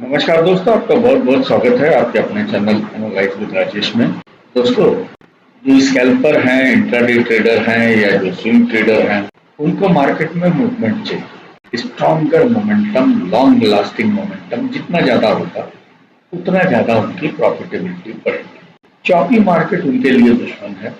नमस्कार दोस्तों, आपका बहुत बहुत स्वागत है आपके अपने चैनल एनालाइज विद राजेश में। दोस्तों, जो स्कैल्पर हैं, इंट्राडे ट्रेडर हैं या जो स्विंग ट्रेडर हैं, उनको मार्केट में मूवमेंट चाहिए। Stronger momentum, long lasting momentum जितना ज़्यादा होगा उतना ज़्यादा उनकी प्रॉफिटेबिलिटी बढ़ेगी। चौपी मार्केट उनके लिए दुश्मन है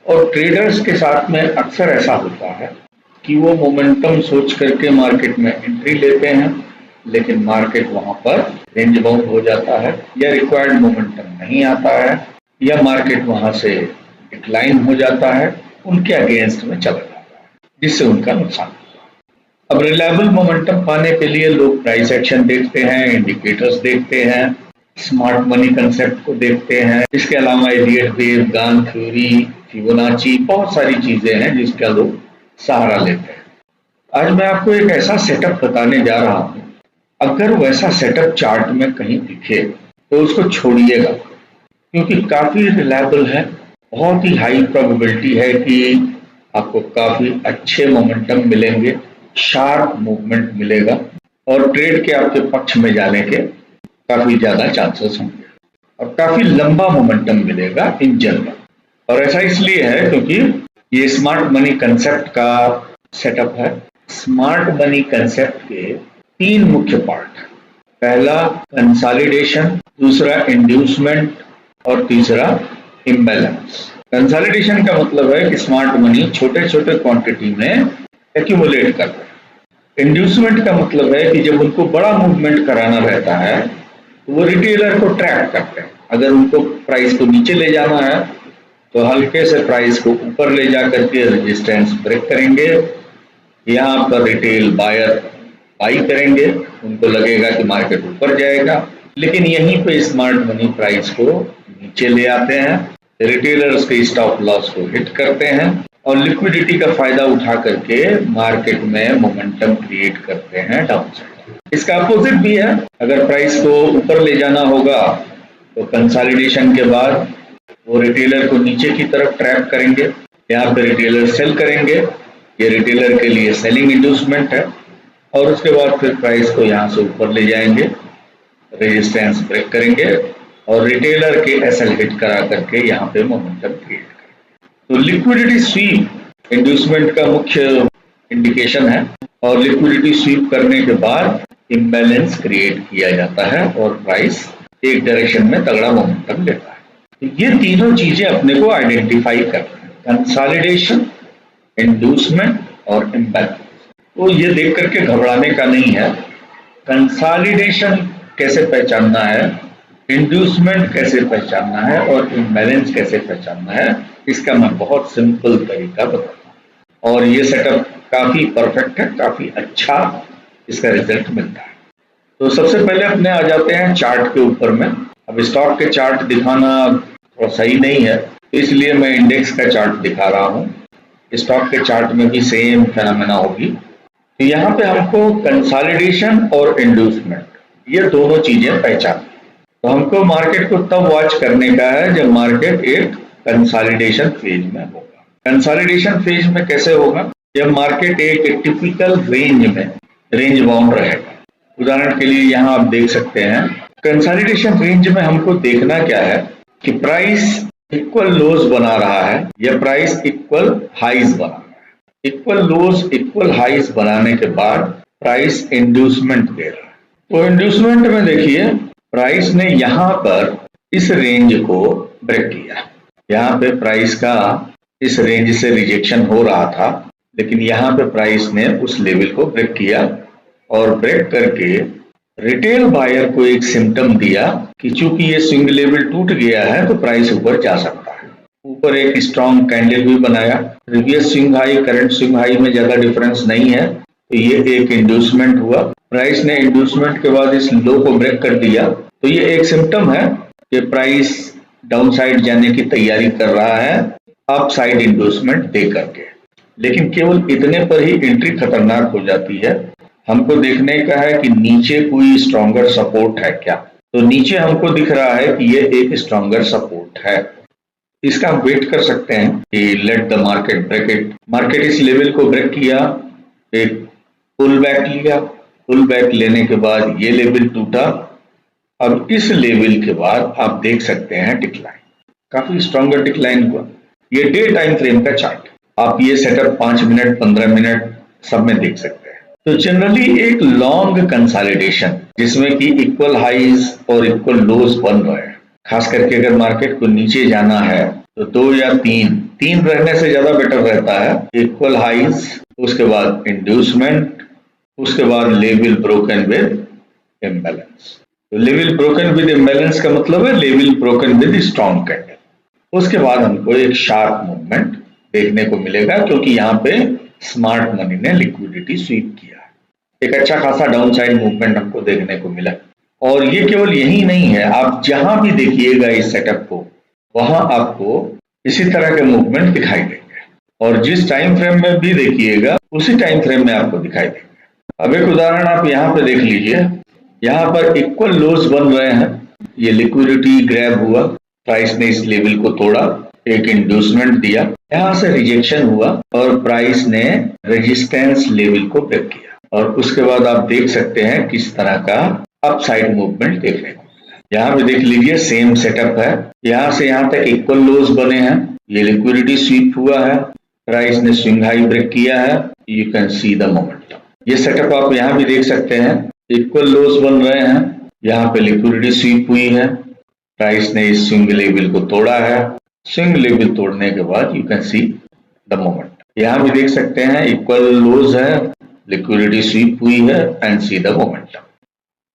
और ट्रेडर्स के साथ में अक्सर ऐसा होता है कि वो मोमेंटम सोच करके मार्केट में एंट्री लेते हैं, लेकिन मार्केट वहां पर रेंज बाउंड हो जाता है या रिक्वायर्ड मोमेंटम नहीं आता है या मार्केट वहां से डिक्लाइन हो जाता है, उनके अगेंस्ट में चला जाता है, जिससे उनका नुकसान होता है। अब रिलायबल मोमेंटम पाने के लिए लोग प्राइस एक्शन देखते हैं, इंडिकेटर्स देखते हैं, स्मार्ट मनी कंसेप्ट को देखते हैं। इसके अलावा एलियट वेव, गान थ्योरी, फिबोनाची, बहुत सारी चीजें हैं जिसका लोग सहारा लेते हैं। आज मैं आपको एक ऐसा सेटअप बताने जा रहा हूं, अगर वैसा सेटअप चार्ट में कहीं दिखे तो उसको छोड़िएगा, क्योंकि काफी रिलायबल है। बहुत ही हाई प्रोबेबिलिटी है कि आपको काफी अच्छे मोमेंटम मिलेंगे, शार्प मूवमेंट मिलेगा और ट्रेड के आपके पक्ष में जाने के काफी ज्यादा चांसेस होंगे और काफी लंबा मोमेंटम मिलेगा इन जनरल। और ऐसा इसलिए है क्योंकि ये स्मार्ट मनी कंसेप्ट का सेटअप है। स्मार्ट मनी कंसेप्ट के तीन मुख्य पार्ट, पहला कंसोलिडेशन, दूसरा इंड्यूसमेंट और तीसरा इम्बैलेंस। कंसोलिडेशन का मतलब है कि स्मार्ट मनी छोटे छोटे क्वांटिटी में एक्यूमुलेट कर रहे हैं। इंड्यूसमेंट का मतलब है कि जब उनको बड़ा मूवमेंट कराना रहता है तो वो रिटेलर को ट्रैप करते हैं। अगर उनको प्राइस को नीचे ले जाना है तो हल्के से प्राइस को ऊपर ले जा करके रेजिस्टेंस ब्रेक करेंगे। यहाँ पर रिटेल बायर बाई करेंगे, उनको लगेगा कि मार्केट ऊपर जाएगा, लेकिन यहीं पे स्मार्ट मनी प्राइस को नीचे ले आते हैं, रिटेलर्स के स्टॉप लॉस को हिट करते हैं और लिक्विडिटी का फायदा उठा करके मार्केट में मोमेंटम क्रिएट करते हैं डाउन साइड। इसका अपोजिट भी है। अगर प्राइस को ऊपर ले जाना होगा तो कंसोलिडेशन के बाद वो रिटेलर को नीचे की तरफ ट्रैप करेंगे, यहाँ पे रिटेलर सेल करेंगे, ये रिटेलर के लिए सेलिंग इंड्यूसमेंट है और उसके बाद फिर प्राइस को यहाँ से ऊपर ले जाएंगे, रेजिस्टेंस ब्रेक करेंगे और रिटेलर के एसएल हिट करा करके यहाँ पे मोमेंटम क्रिएट करेंगे। तो लिक्विडिटी स्वीप इंड्यूसमेंट का मुख्य इंडिकेशन है और लिक्विडिटी स्वीप करने के बाद इम्बैलेंस क्रिएट किया जाता है और प्राइस एक डायरेक्शन में तगड़ा मोमेंटम लेता है। तो ये तीनों चीजें अपने को आइडेंटिफाई करना है, कंसोलिडेशन, इंड्यूसमेंट और इम्बैलेंस। तो ये देख करके घबराने का नहीं है। कंसोलिडेशन कैसे पहचानना है, इंड्यूसमेंट कैसे पहचानना है और इम्बैलेंस कैसे पहचानना है, इसका मैं बहुत सिंपल तरीका बताता हूँ और ये सेटअप काफी परफेक्ट है, काफी अच्छा इसका रिजल्ट मिलता है। तो सबसे पहले अपने आ जाते हैं चार्ट के ऊपर में। अब स्टॉक के चार्ट दिखाना थोड़ा सही नहीं है, इसलिए मैं इंडेक्स का चार्ट दिखा रहा हूँ। स्टॉक के चार्ट में भी सेम फेनोमेना होगी। तो यहाँ पे हमको कंसोलिडेशन और इंड्यूसमेंट, ये दोनों चीजें पहचाननी। तो हमको मार्केट को तब वॉच करने का है जब मार्केट एक कंसोलिडेशन फेज में होगा। कंसोलिडेशन फेज में कैसे होगा? जब मार्केट एक टिपिकल रेंज में रेंज बाउंड रहेगा। उदाहरण के लिए यहाँ आप देख सकते हैं, कंसोलिडेशन रेंज में हमको देखना क्या है कि प्राइस इक्वल लोज बना रहा है या प्राइस इक्वल हाइज बना रहा है। इक्वल लोज, इक्वल हाइज बनाने के बाद प्राइस इंड्यूसमेंट दे रहा है। तो इंड्यूसमेंट में देखिए, प्राइस ने यहाँ पर इस रेंज को ब्रेक किया। यहाँ पे प्राइस का इस रेंज से रिजेक्शन हो रहा था, लेकिन यहाँ पे प्राइस ने उस लेवल को ब्रेक किया और ब्रेक करके रिटेल बायर को एक सिम्टम दिया कि चूंकि ये स्विंग लेवल टूट गया है तो प्राइस ऊपर जा सकता है। ऊपर एक स्ट्रॉन्ग कैंडल भी बनाया। Previous swing high current swing high में ज्यादा डिफरेंस नहीं है, तो ये एक इंड्यूसमेंट हुआ। प्राइस ने इंड्यूसमेंट के बाद इस लो को ब्रेक कर दिया, तो ये एक सिम्टम है कि प्राइस डाउन साइड जाने की तैयारी कर रहा है अप साइड इंड्यूसमेंट दे करके। लेकिन केवल इतने पर ही एंट्री खतरनाक हो जाती है। हमको देखने का है कि नीचे कोई स्ट्रॉन्गर सपोर्ट है क्या। तो नीचे हमको दिख रहा है कि ये एक स्ट्रॉन्गर सपोर्ट है। इसका हम वेट कर सकते हैं कि let the market break it. Market इस लेवल को ब्रेक किया, एक पुल बैक लिया, पुल बैक लेने के बाद ये लेवल टूटा अब इस लेवल के बाद आप देख सकते हैं डिक्लाइन, काफी स्ट्रॉन्गर डिक्लाइन हुआ। ये डे टाइम फ्रेम का चार्ट, आप ये सेटअप 5 मिनट 15 मिनट सब में देख सकते हैं। तो जनरली एक लॉन्ग कंसोलिडेशन जिसमें कि इक्वल हाइज और इक्वल लोज बन रहे हैं, खास करके अगर मार्केट को नीचे जाना है तो 2 या 3 रहने से ज्यादा बेटर रहता है। इक्वल हाइज, उसके बाद इंड्यूसमेंट, उसके बाद लेवल ब्रोकन विद इम्बैलेंस। तो लेवल ब्रोकन विद इम्बैलेंस का मतलब है level broken with strong candle. उसके बाद हमको एक शार्प मूवमेंट देखने को मिलेगा, क्योंकि यहाँ पे स्मार्ट मनी ने लिक्विडिटी स्वीप किया, एक अच्छा खासा डाउन साइड मूवमेंट हमको देखने को मिला। और ये केवल यही नहीं है, आप जहां भी देखिएगा इस सेटअप को, वहां आपको इसी तरह के मूवमेंट दिखाई देंगे, और जिस टाइम फ्रेम में भी देखिएगा उसी टाइम फ्रेम में आपको दिखाई देंगे। अब एक उदाहरण आप यहाँ पे देख लीजिए, यहाँ पर इक्वल लोज बन रहे हैं, ये लिक्विडिटी ग्रैब हुआ, प्राइस ने इस लेवल को तोड़ा, एक इंड्यूसमेंट दिया, यहां से रिजेक्शन हुआ और प्राइस ने रेजिस्टेंस लेवल को ब्रेक किया, और उसके बाद आप देख सकते हैं किस तरह का अपसाइड मूवमेंट देखने को मिला। यहाँ पे देख लीजिए सेम सेटअप है, यहां से यहां तक इक्वल लोज बने हैं, ये लिक्विडिटी स्वीप हुआ है, प्राइस ने स्विंग हाई ब्रेक किया है, you can see the momentum. ये सेटअप आप यहाँ भी देख सकते हैं, इक्वल लोज बन रहे हैं, यहाँ पे लिक्विडिटी स्वीप हुई है, प्राइस ने इस स्विंग लेवल को तोड़ा है, स्विंग लेवल तोड़ने के बाद you can see the moment. यहाँ भी देख सकते हैं इक्वल लोज है, लिक्विडिटी स्वीप हुई है एंड सी द मोमेंटम।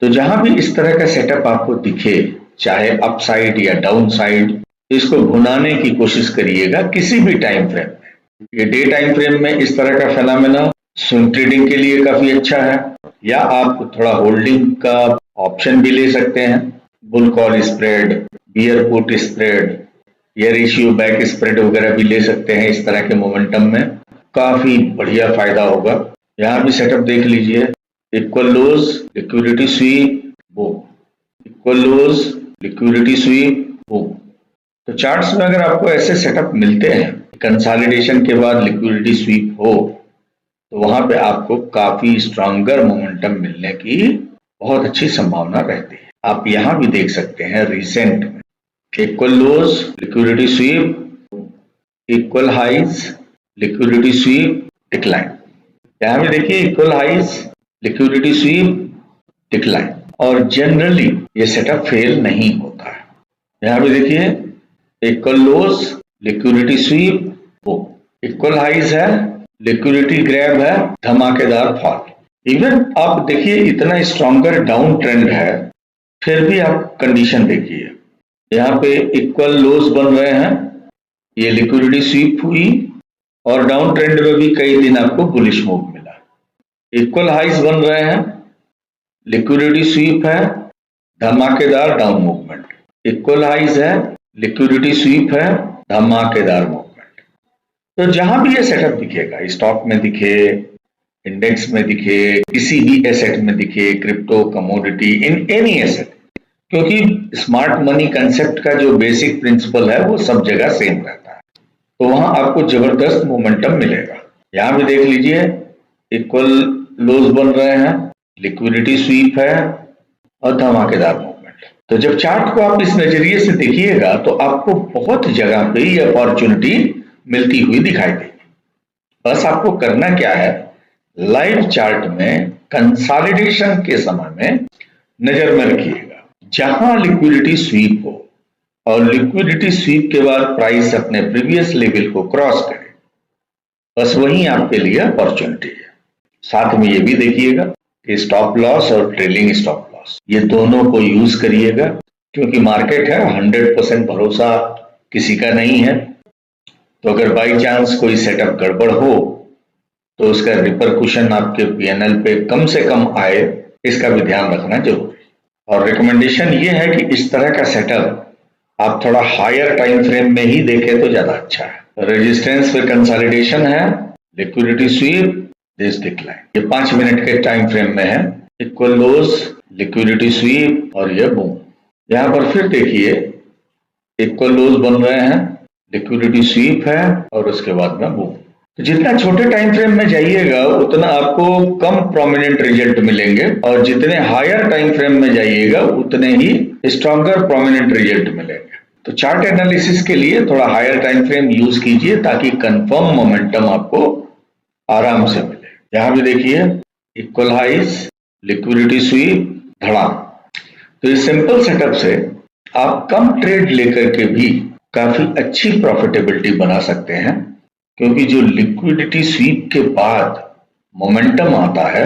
तो जहां भी इस तरह का सेटअप आपको दिखे, चाहे अपसाइड या डाउन साइड, इसको भुनाने की कोशिश करिएगा किसी भी टाइम फ्रेम में। ये डे टाइम फ्रेम में इस तरह का फेनोमेना स्विंग ट्रेडिंग के लिए काफी अच्छा है, या आप थोड़ा होल्डिंग का ऑप्शन भी ले सकते हैं, bull call spread, beer put spread या रेशियो बैक स्प्रेड वगैरह भी ले सकते हैं। इस तरह के मोमेंटम में काफी बढ़िया फायदा होगा। यहाँ भी सेटअप देख लीजिए, equal lows, liquidity SVEEP, boom, equal lows, liquidity SVEEP, boom. तो चार्ट्स में अगर आपको ऐसे सेटअप मिलते हैं, कंसोलिडेशन के बाद लिक्विडिटी स्वीप हो, तो वहां पे आपको काफी स्ट्रॉन्गर मोमेंटम मिलने की बहुत अच्छी संभावना रहती है। आप यहाँ भी देख सकते हैं रिसेंट में equal lows, liquidity sweep, equal highs, liquidity sweep, decline. यहाँ भी देखिए equal highs, liquidity sweep, decline, और जनरली ये सेटअप फेल नहीं होता है। यहाँ भी देखिए इक्वल लोज, लिक्विडिटी स्वीप, वो इक्वल हाइज है, लिक्विडिटी ग्रैब है, धमाकेदार फॉल। इवन आप देखिए इतना स्ट्रॉन्गर डाउन ट्रेंड है, फिर भी आप कंडीशन देखिए, यहाँ पे इक्वल लोज बन रहे हैं, ये लिक्विडिटी स्वीप हुई और डाउन ट्रेंड में भी कई दिन आपको बुलिश मूव मिला। इक्वल हाइज बन रहे हैं, लिक्विडिटी स्वीप है, धमाकेदार डाउन मूवमेंट, इक्वल हाइज है, लिक्विडिटी स्वीप है, धमाकेदार मूवमेंट। तो जहां भी ये सेटअप दिखेगा, स्टॉक में दिखे, इंडेक्स में दिखे, किसी भी एसेट में दिखे, crypto, commodity, in any asset, क्योंकि स्मार्ट मनी कंसेप्ट का जो बेसिक प्रिंसिपल है वो सब जगह सेम रहता है, तो वहां आपको जबरदस्त मोमेंटम मिलेगा। यहां भी देख लीजिए इक्वल लोज बन रहे हैं, लिक्विडिटी स्वीप है और धमाकेदार मूवमेंट। तो जब चार्ट को आप इस नजरिए से देखिएगा तो आपको बहुत जगह पे ये अपॉर्चुनिटी मिलती हुई दिखाई देगी। बस आपको करना क्या है, लाइव चार्ट में कंसोलिडेशन के समय में नजर में रखिएगा, जहां लिक्विडिटी स्वीप हो और लिक्विडिटी स्वीप के बाद प्राइस अपने प्रीवियस लेवल को क्रॉस करे, बस वहीं आपके लिए अपॉर्चुनिटी है। साथ में ये भी देखिएगा कि स्टॉप लॉस और ट्रेलिंग स्टॉप लॉस ये दोनों को यूज करिएगा, क्योंकि मार्केट है, 100% भरोसा किसी का नहीं है। तो अगर बाई चांस कोई सेटअप गड़बड़ हो तो उसका रिपरकुशन आपके पीएनएल पे कम से कम आए, इसका भी ध्यान रखना जरूरी। और रिकमेंडेशन ये है कि इस तरह का सेटअप आप थोड़ा हायर टाइम फ्रेम में ही देखें तो ज्यादा अच्छा है। रेजिस्टेंस पे कंसोलिडेशन है, लिक्विडिटी स्वीप, दिस डिक्लाइन, ये 5 मिनट के टाइम फ्रेम में है, इक्वल लोज, लिक्विडिटी स्वीप और ये बूम। यहाँ पर फिर देखिए इक्वल लोज बन रहे हैं, लिक्विडिटी स्वीप है और उसके बाद में बूम। तो जितना छोटे टाइम फ्रेम में जाइएगा उतना आपको कम प्रोमिनेंट रिजल्ट मिलेंगे, और जितने हायर टाइम फ्रेम में जाइएगा उतने ही स्ट्रॉन्गर प्रोमिनेंट रिजल्ट मिलेंगे। तो चार्ट एनालिसिस के लिए थोड़ा हायर टाइम फ्रेम यूज कीजिए ताकि कंफर्म मोमेंटम आपको आराम से मिले। यहां भी देखिए, इक्वल हाइज, लिक्विडिटी स्वीप, धड़ाम। तो इस सिंपल सेटअप से आप कम ट्रेड लेकर के भी काफी अच्छी प्रॉफिटेबिलिटी बना सकते हैं, क्योंकि जो लिक्विडिटी स्वीप के बाद मोमेंटम आता है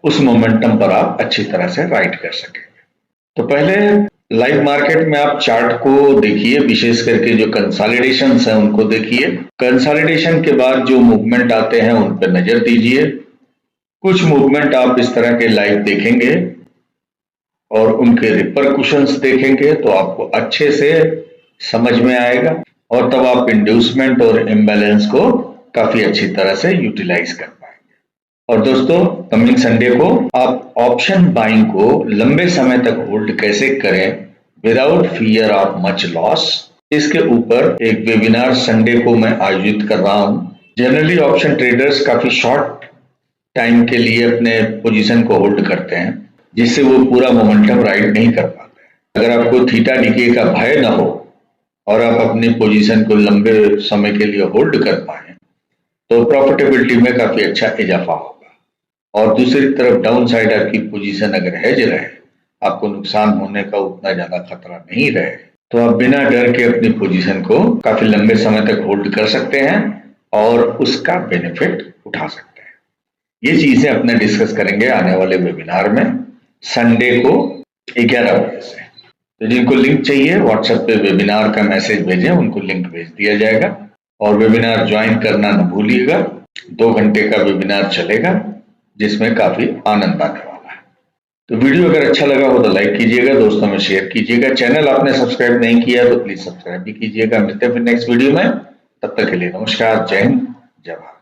उस मोमेंटम पर आप अच्छी तरह से राइड कर सकेंगे। तो पहले लाइव मार्केट में आप चार्ट को देखिए, विशेष करके जो कंसोलिडेशंस हैं उनको देखिए। कंसोलिडेशन के बाद जो मूवमेंट आते हैं उन पर नजर दीजिए। कुछ मूवमेंट आप इस तरह के लाइव देखेंगे और उनके रिपरकुशंस देखेंगे तो आपको अच्छे से समझ में आएगा, और तब आप इंड्यूसमेंट और इम्बैलेंस को काफी अच्छी तरह से यूटिलाइज कर पाएंगे। और दोस्तों, कमिंग संडे को आप ऑप्शन बाइंग को लंबे समय तक होल्ड कैसे करें without fear of much loss, इसके ऊपर एक वेबिनार संडे को मैं आयोजित कर रहा हूं। जनरली ऑप्शन ट्रेडर्स काफी शॉर्ट टाइम के लिए अपने पोजीशन को होल्ड करते हैं, जिससे वो पूरा मोमेंटम राइड नहीं कर पाते। अगर आपको थीटा डीके का भय ना हो और आप अपनी पोजीशन को लंबे समय के लिए होल्ड कर पाए तो प्रॉफिटेबिलिटी में काफी अच्छा इजाफा होगा। और दूसरी तरफ डाउन साइड आपकी पोजीशन अगर हेज रहे, आपको नुकसान होने का उतना ज्यादा खतरा नहीं रहे, तो आप बिना डर के अपनी पोजीशन को काफी लंबे समय तक होल्ड कर सकते हैं और उसका बेनिफिट उठा सकते हैं। ये चीजें अपने डिस्कस करेंगे आने वाले वेबिनार में संडे को 11 बजे से। तो जिनको लिंक चाहिए व्हाट्सएप पे वेबिनार का मैसेज भेजें, उनको लिंक भेज दिया जाएगा। और वेबिनार ज्वाइन करना न भूलिएगा। 2 घंटे का वेबिनार चलेगा जिसमें काफी आनंद आने वाला है। तो वीडियो अगर अच्छा लगा हो तो लाइक कीजिएगा, दोस्तों में शेयर कीजिएगा। चैनल आपने सब्सक्राइब नहीं किया तो प्लीज सब्सक्राइब भी कीजिएगा। मिलते हैं फिर नेक्स्ट वीडियो में, तब तक के लिए नमस्कार, जय हिंद, जय भारत।